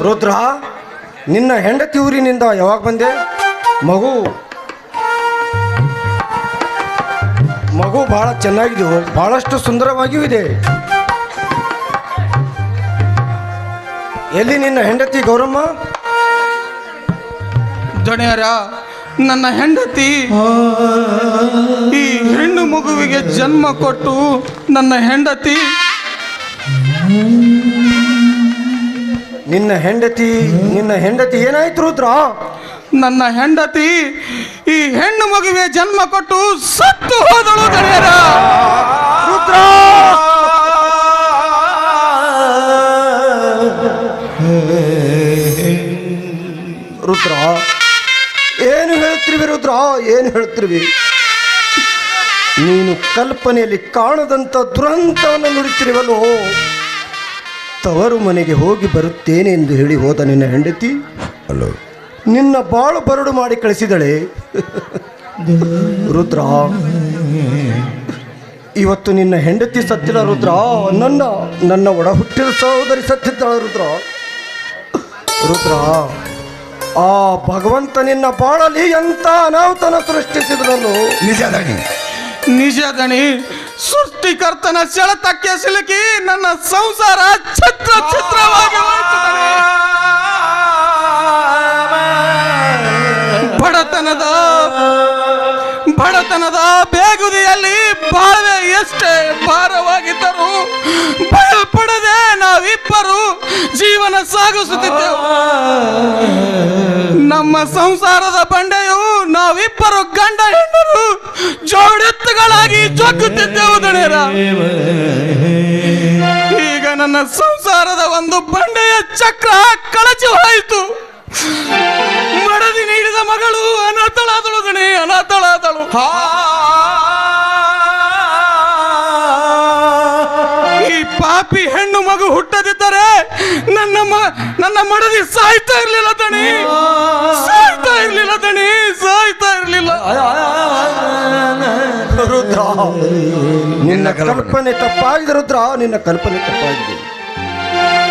ರುದ್ರ, ನಿನ್ನ ಹೆಂಡತಿ ಊರಿನಿಂದ ಯಾವಾಗ ಬಂದೆ? ಮಗು ಬಹಳ ಚೆನ್ನಾಗಿದೆಯೋ, ಬಹಳಷ್ಟು ಸುಂದರವಾಗಿಯೂ ಇದೆ. ಎಲ್ಲಿ ನಿನ್ನ ಹೆಂಡತಿ ಗೌರಮ್ಮ? ದೊಣೆಯರ, ನನ್ನ ಹೆಂಡತಿ ಈ ಹೆಣ್ಣು ಮಗುವಿಗೆ ಜನ್ಮ ಕೊಟ್ಟು ನನ್ನ ಹೆಂಡತಿ ನಿನ್ನ ಹೆಂಡತಿ ಏನಾಯ್ತು ರುದ್ರ? ನನ್ನ ಹೆಂಡತಿ ಈ ಹೆಣ್ಣು ಮಗುವಿಗೆ ಜನ್ಮ ಕೊಟ್ಟು ಸತ್ತು ಹೋದಳು ದೊಣೆಯರ. ರುದ್ರ, ರುದ್ರ ಏನು ಹೇಳ್ತಿರುವಿ? ರುದ್ರ ಏನು ಹೇಳ್ತಿರುವಿ? ನೀನು ಕಲ್ಪನೆಯಲ್ಲಿ ಕಾಣದಂತ ದುರಂತವನ್ನು ನುಡಿತಿರುವಲ್ಲೋ. ತವರು ಮನೆಗೆ ಹೋಗಿ ಬರುತ್ತೇನೆ ಎಂದು ಹೇಳಿ ಹೋದ ನಿನ್ನ ಹೆಂಡತಿ ನಿನ್ನ ಬಾಳು ಬರಡು ಮಾಡಿ ಕಳಿಸಿದಳೆ. ರುದ್ರ, ಇವತ್ತು ನಿನ್ನ ಹೆಂಡತಿ ಸತ್ತಿಲ್ಲ ರುದ್ರ, ನನ್ನ ಒಡ ಹುಟ್ಟಿದ ಸಹೋದರಿ ಸತ್ತಿದ್ದಾಳ ರುದ್ರ. ಆ ಭಗವಂತ ನಿನ್ನ ಬಾಳಲ್ಲಿ ಎಂತ ಅನಾಹುತನ ಸೃಷ್ಟಿಸಿದ್ರಲ್ಲೋ. ನಿಜ ದಣಿ, ಸೃಷ್ಟಿಕರ್ತನ ಸೆಳೆತಕ್ಕೆ ಸಿಲುಕಿ ನನ್ನ ಸಂಸಾರ ಛತ್ರವಾಗಿ ಹೋಯಿತು ದಣಿ. ಬಡತನದ ಬೇಗುದಿಯಲ್ಲಿ ಬಾಳ್ವೆ ಎಷ್ಟೇ ಭಾರವಾಗಿದ್ದರೂ ಭಯ ಪಡದೆ ನಾವಿಬ್ಬರು ಜೀವನ ಸಾಗಿಸುತ್ತಿದ್ದೆವು. ನಮ್ಮ ಸಂಸಾರದ ಬಂಡೆಯು ನಾವಿಬ್ಬರು ಗಂಡ ಹೆಣ್ಣರು ಜೋಡೆತ್ತುಗಳಾಗಿ ಜೋಗುತ್ತಿದ್ದೆವು ದೊಣೆಯರ. ಈಗ ನನ್ನ ಸಂಸಾರದ ಒಂದು ಬಂಡೆಯ ಚಕ್ರ ಕಳಚಿ ಹೋಯಿತು. ಮಡದಿ ನೀಡಿದ ಮಗಳು ಅನಾಥಳಾದಳು ದಣೆ, ಅನಾಥಳಾದಳು. ಈ ಪಾಪಿ ಹೆಣ್ಣು ಮಗು ಹುಟ್ಟದಿದ್ದರೆ ನನ್ನ ಮಡದಿ ಸಾಯ್ತಾ ಇರ್ಲಿಲ್ಲ ದಣಿ, ಸಾಯ್ತಾ ಇರ್ಲಿಲ್ಲ. ರುದ್ರ, ನಿನ್ನ ಕಲ್ಪನೆ ತಪ್ಪಾಗಿದೆ ರುದ್ರ, ನಿನ್ನ ಕಲ್ಪನೆ ತಪ್ಪಾಗಿದೆ.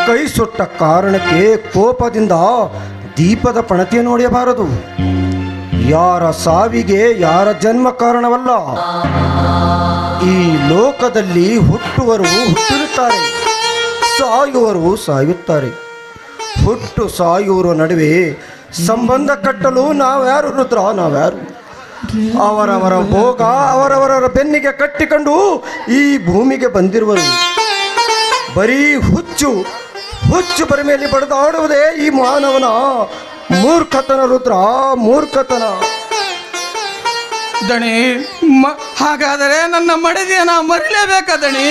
ಕೈ ಸುಟ್ಟ ಕಾರಣಕ್ಕೆ ಕೋಪದಿಂದ ದೀಪದ ಪಣತಿಯ ನೋಡಬಾರದು. ಯಾರ ಸಾವಿಗೆ ಯಾರ ಜನ್ಮ ಕಾರಣವಲ್ಲ. ಈ ಲೋಕದಲ್ಲಿ ಹುಟ್ಟುವರು ಹುಟ್ಟಿರುತ್ತಾರೆ, ಸಾಯುವರು ಸಾಯುತ್ತಾರೆ. ಹುಟ್ಟು ಸಾಯುವರ ನಡುವೆ ಸಂಬಂಧ ಕಟ್ಟಲು ನಾವ್ಯಾರು ರುದ್ರ, ನಾವ್ಯಾರು? ಅವರವರ ಭೋಗ ಅವರವರ ಬೆನ್ನಿಗೆ ಕಟ್ಟಿಕೊಂಡು ಈ ಭೂಮಿಗೆ ಬಂದಿರುವರು. ಬರೀ ಹುಚ್ಚು ಬರಿಮೇಲೆ ಬಡಿದಾಡುವುದೇ ಈ ಮಾನವನ ಮೂರ್ಖತನ ರುದ್ರ, ಮೂರ್ಖತನ. ದಣಿ, ಹಾಗಾದರೆ ನನ್ನ ಮಡದಿಯನ್ನ ಮರಿಲೇಬೇಕಾ ದಣಿ?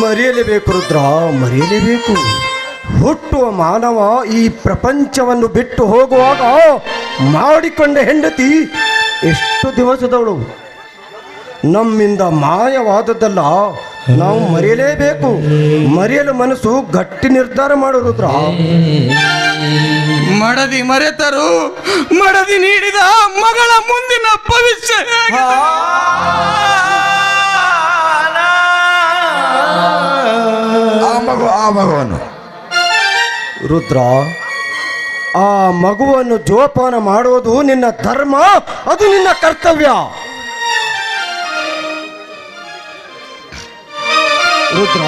ಮರೆಯಲೇಬೇಕು ರುದ್ರ, ಮರೆಯಲೇಬೇಕು. ಹುಟ್ಟುವ ಮಾನವ ಈ ಪ್ರಪಂಚವನ್ನು ಬಿಟ್ಟು ಹೋಗುವಾಗ ಮಾಡಿಕೊಂಡ ಹೆಂಡತಿ ಎಷ್ಟು ದಿವಸದವಳು. ನಮ್ಮಿಂದ ಮಾಯವಾದದ್ದಲ್ಲ, ನಾವು ಮರೆಯಲೇಬೇಕು. ಮರೆಯಲು ಮನಸ್ಸು ಗಟ್ಟಿ ನಿರ್ಧಾರ ಮಾಡುವುದ್ರ. ಮಡದಿ ಮರೆತರು ಮಡದಿ ನೀಡಿದ ಮಗಳ ಮುಂದಿನ ಭವಿಷ್ಯ ಆ ಮಗುವನ್ನು ರುದ್ರ, ಆ ಮಗುವನ್ನು ಜೋಪಾನ ಮಾಡುವುದು ನಿನ್ನ ಧರ್ಮ, ಅದು ನಿನ್ನ ಕರ್ತವ್ಯ. ರುದ್ರ,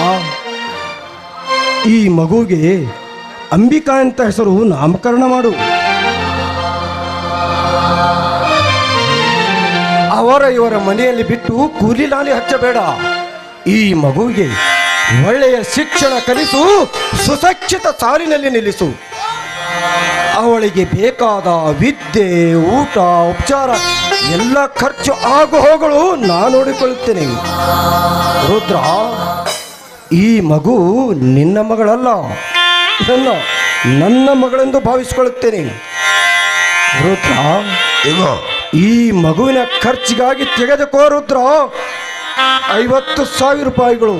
ಈ ಮಗುವಿಗೆ ಅಂಬಿಕಾ ಅಂತ ಹೆಸರು ನಾಮಕರಣ ಮಾಡು. ಇವರ ಮನೆಯಲ್ಲಿ ಬಿಟ್ಟು ಕೂಲಿ ಲಾಲಿ ಹಚ್ಚಬೇಡ. ಈ ಮಗುವಿಗೆ ಒಳ್ಳೆಯ ಶಿಕ್ಷಣ ಕಲಿಸು, ಸುಶಿಕ್ಷಿತ ಸಾಲಿನಲ್ಲಿ ನಿಲ್ಲಿಸು. ಅವಳಿಗೆ ಬೇಕಾದ ವಿದ್ಯೆ, ಊಟ, ಉಪಚಾರ ಎಲ್ಲ ಖರ್ಚು ಆಗು ಹೋಗಳು ನಾನು ನೋಡಿಕೊಳ್ಳುತ್ತೇನೆ. ರುದ್ರ, ಈ ಮಗು ನಿನ್ನ ಮಗಳಲ್ಲ, ನನ್ನ ಮಗಳೆಂದು ಭಾವಿಸಿಕೊಳ್ಳುತ್ತೇನೆ. ರುದ್ರ, ಈ ಮಗುವಿನ ಖರ್ಚಿಗಾಗಿ ತೆಗೆದುಕೋ ರುದ್ರ 50,000 ರೂಪಾಯಿಗಳು.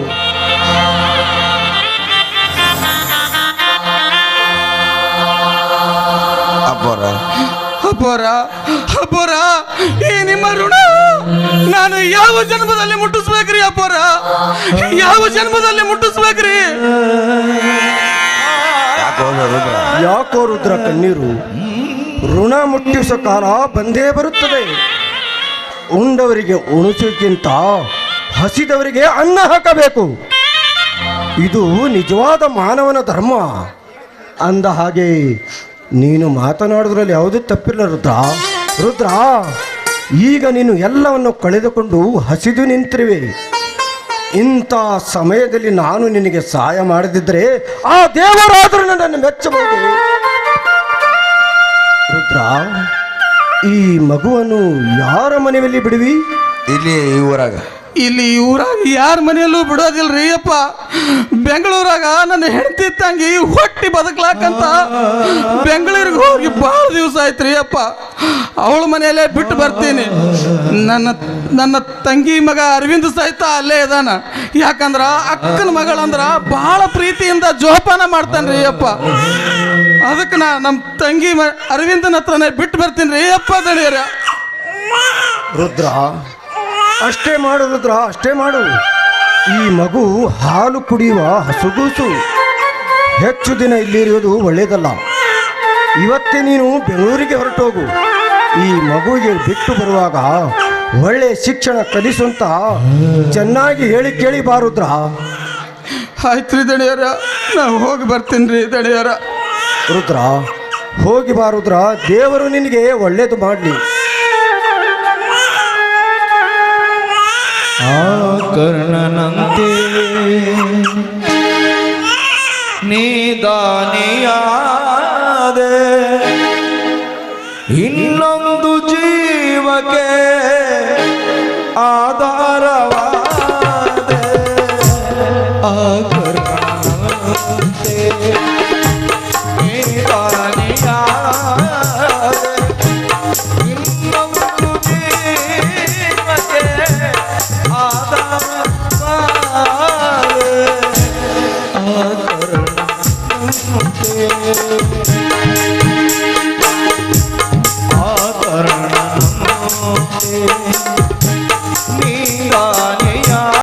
ಅಬ್ಬರ ಈ ನಿಮ್ಮ ಋಣ ನಾನು ಯಾವ ಜನ್ಮದಲ್ಲಿ ಮುಟ್ಟಿಸ್ಬೇಕು? ಮುಟ್ಟಿಸ್ಬೇಕ್ರಿ ಅಪ್ಪರ? ಯಾವ ಜನ್ಮದಲ್ಲಿ ಮುಟ್ಟಿಸ್ಬೇಕ್ರಿ? ಯಾಕೋ ರುದ್ರ ಕಣ್ಣೀರು? ಋಣ ಮುಟ್ಟಿಸೋ ಕಾಲ ಬಂದೇ ಬರುತ್ತದೆ. ಉಂಡವರಿಗೆ ಉಣಿಸೋಕ್ಕಿಂತ ಹಸಿದವರಿಗೆ ಅನ್ನ ಹಾಕಬೇಕು. ಇದು ನಿಜವಾದ ಮಾನವನ ಧರ್ಮ. ಅಂದ ಹಾಗೆ ನೀನು ಮಾತನಾಡುವುದರಲ್ಲಿ ಯಾವುದೂ ತಪ್ಪಿಲ್ಲ ರುದ್ರ. ಈಗ ನೀನು ಎಲ್ಲವನ್ನು ಕಳೆದುಕೊಂಡು ಹಸಿದು ನಿಂತಿರುವೆ. ಇಂಥ ಸಮಯದಲ್ಲಿ ನಾನು ನಿನಗೆ ಸಹಾಯ ಮಾಡದಿದ್ದರೆ ಆ ದೇವರಾದರೂ ನನ್ನನ್ನು ಮೆಚ್ಚಬಹುದು. ರುದ್ರ, ಈ ಮಗುವನ್ನು ಯಾರ ಮನೆಯಲ್ಲಿ ಬಿಡುವಿ? ಇಲ್ಲಿ ಈ ಊರಾಗ ಯಾರ ಮನೆಯಲ್ಲೂ ಬಿಡೋದಿಲ್ರಿ ಅಪ್ಪ. ಬೆಂಗಳೂರಾಗ ನನ್ನ ಹೆಂಡತಿ ತಂಗಿ ಹೊಟ್ಟಿ ಬದುಕ್ಲಾಕಂತ ಬೆಂಗಳೂರಿಗೆ ಹೋಗಿ ಭಾಳ ದಿವಸ ಆಯ್ತು ರೀ ಅಪ್ಪ. ಅವಳ ಮನೆಯಲ್ಲೇ ಬಿಟ್ಟು ಬರ್ತೀನಿ. ನನ್ನ ತಂಗಿ ಮಗ ಅರವಿಂದ್ ಸಹಿತ ಅಲ್ಲೇ ಇದಾನ. ಯಾಕಂದ್ರ ಅಕ್ಕನ ಮಗಳಂದ್ರ ಭಾಳ ಪ್ರೀತಿಯಿಂದ ಜೋಪಾನ ಮಾಡ್ತಾನ್ರಿ ಅಪ್ಪ. ಅದಕ್ಕೆ ನಮ್ಮ ತಂಗಿ ಅರವಿಂದನ ಹತ್ರನೇ ಬಿಟ್ಟು ಬರ್ತೀನಿ ರೀ ಅಪ್ಪ ದಣಿಯರ. ರುದ್ರ, ಅಷ್ಟೇ ಮಾಡು ರುದ್ರ, ಅಷ್ಟೇ ಮಾಡು. ಈ ಮಗು ಹಾಲು ಕುಡಿಯುವ ಹಸುಗೂಸು. ಹೆಚ್ಚು ದಿನ ಇಲ್ಲಿರುವುದು ಒಳ್ಳೆಯದಲ್ಲ. ಇವತ್ತೇ ನೀನು ಬೆಂಗಳೂರಿಗೆ ಹೊರಟೋಗು. ಈ ಮಗುವಿಗೆ ಬಿಟ್ಟು ಬರುವಾಗ ಒಳ್ಳೆ ಶಿಕ್ಷಣ ಕಲಿಸುವಂತ ಚೆನ್ನಾಗಿ ಹೇಳಿ ಕೇಳಿ ಬಾರುದ್ರ. ಆಯ್ತು ರೀ ದಣಿಯರ, ನಾವು ಹೋಗಿ ಬರ್ತೀನಿ ರೀ ದಣಿಯರ. ರುದ್ರ, ಹೋಗಿ ಬಾರುದ್ರ. ದೇವರು ನಿನಗೆ ಒಳ್ಳೇದು ಮಾಡಲಿ. ಆ ಕರ್ಣನಂತೆ ನೀದಾನಿಯಾದೆ, ಇನ್ನೊಂದು ಜೀವಕ್ಕೆ ಆಧಾರವಾದೆ. ಆ ಕರ್ಣನಂತೆ ನೀದಾನಿಯಾದೆ, ಇನ್ನೊಂದು ಜೀವಕ್ಕೆ ನೀ